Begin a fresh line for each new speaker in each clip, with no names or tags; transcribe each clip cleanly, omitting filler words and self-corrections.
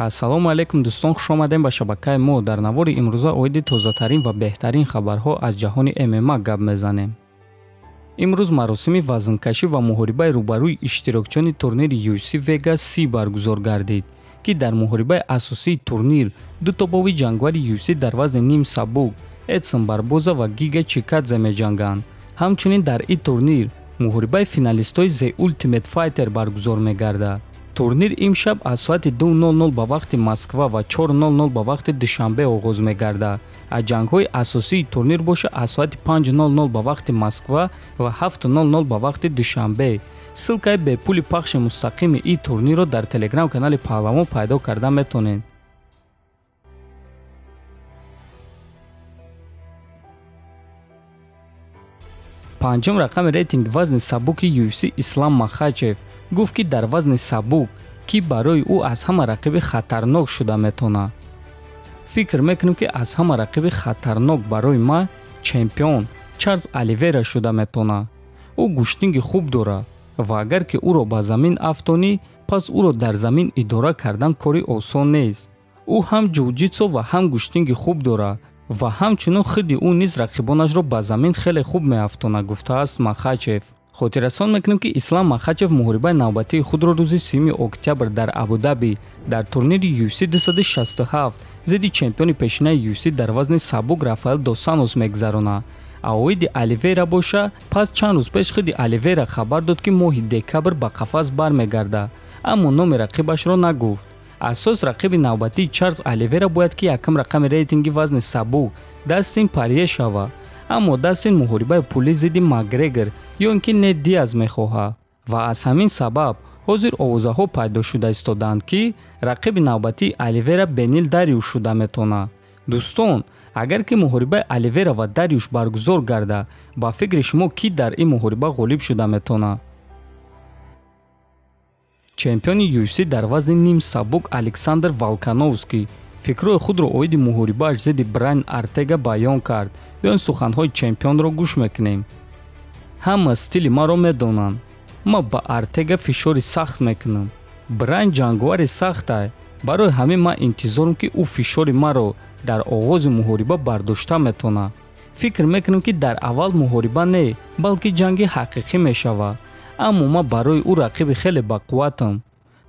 ассалому алайкум дӯстон, хуш омадем ба шабакаи мо. Дар навори имрӯза оиди тозатарин ва беҳтарин хабарҳо аз ҷаҳони ММА гап мезанем. имрӯз маросими вазнкашӣ ва муҳорибаи рӯбарӯи иштирокчиёни турнири UFC Vegas 30 баргузор гардид, ки дар муҳорибаи асосии турнир ду тобови ҷангвари UFC дар вазни ним сабук Эдсон Барбоза ва Гига Чикадзе меҷанганд. ҳамчунин дар ин турнир муҳорибаи финалистои The Ultimate Fighter баргузор мегардад. турнир имшаб аз соати 2:00 ба вақти Москва ва 4:00 ба вақти Душанбе оғоз мегардад. аз ҷангҳои асосии турнир боша аз соати 5:00 ба вақти Москва ва 7:00 ба вақти Душанбе. ссилкаи бепули пахши мустақими ин турнирро дар телеграм-канали Паҳлавон пайдо карда метонед. панҷум рақами рейтинги вазни сабуки UFC Ислам Махачев гуфт, ки дар вазни сабук ки барои ӯ аз ҳама рақиби хатарнок шуда метавонад. фикр мекунем, ки аз ҳама рақиби хатарнок барои ман чемпион Чарлз Оливера шуда метавонад. ӯ гӯштинги хуб дорад ва агар ки ӯро ба замин афтонӣ, пас ӯро дар замин идора кардан кори осон нест. ӯ ҳам ҷуҷитсу ва ҳам гӯштинги хуб дорад ва ҳамчунин хиди ӯ низ рақибонашро ба замин хеле хуб меафтонад, гуфтааст Махачев. хотиррасон мекунем, ки Ислам Махачев муҳорибаи навбатии худро рӯзи 3 октябр дар Абу-Даби дар турнири UFC 267 зидди чемпиони пешинаи UFC дар вазни сабук Рафаэл дос Сантос мегзаронад. авоиди Оливера боша, пас чанд рӯз пеш хиди Оливера хабар дод, ки моҳи декабр ба қафас бармегардад, аммо номи рақибашро нагуфт. асос рақиби навбатии Чарлз Оливера бояд, ки якум рақами рейтинги вазни сабук Дастин Порье шавад, аммо Дастин муҳорибаи пулӣ зидди Макгрегор ё ин ки Нед Диаз мехоҳад ва аз ҳамин сабаб ҳозир овозаҳо пайдо шуда истоданд, ки рақиби навбатии Оливера Бенил Дариуш шуда метавонад. дӯстон, агар ки муҳорибаи Оливера ва Дариуш баргузор гардад, ба фикри шумо кӣ дар ин муҳориба ғолиб шуда метавонад? чемпиони UFC дар вазни ним сабук Александр Волкановский фикрҳои худро оиди муҳорибааш зидди Брайан Ортега баён кард. биён суханҳои чемпионро гӯш мекунем. ҳама стили маро медонанд. ман ба Ортега фишори сахт мекунам. Брайан ҷанговари сахт аст. барои ҳамин ман интизорам, ки ӯ фишори маро дар оғози муҳориба бардошта метавонад. фикр мекунам, ки дар аввал муҳориба не, балки ҷанги ҳақиқӣ мешавад. аммо ман барои ӯ рақиби хеле бақувватам.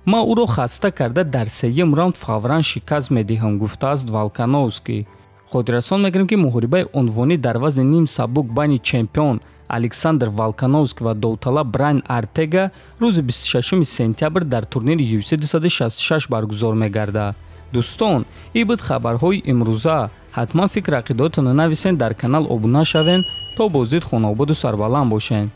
ман ӯро хаста карда дар сеюм раунд фавран шикаст медиҳам, гуфтааст Волкановский. хотиррасон мекунем, ки муҳорибаи унвонӣ дар вазни ним сабук байни чемпион Александр Волкановский ва довталаб Брайан Ортега рӯзи 26 сентябр дар турнири UFC 266 баргузор мегардад. дӯстон, ин буд хабарҳои имрӯза. ҳатман фикр ақидоатонро нависен, дар канал обуна шавен. то боздид хонаободу сарбаланд бошед.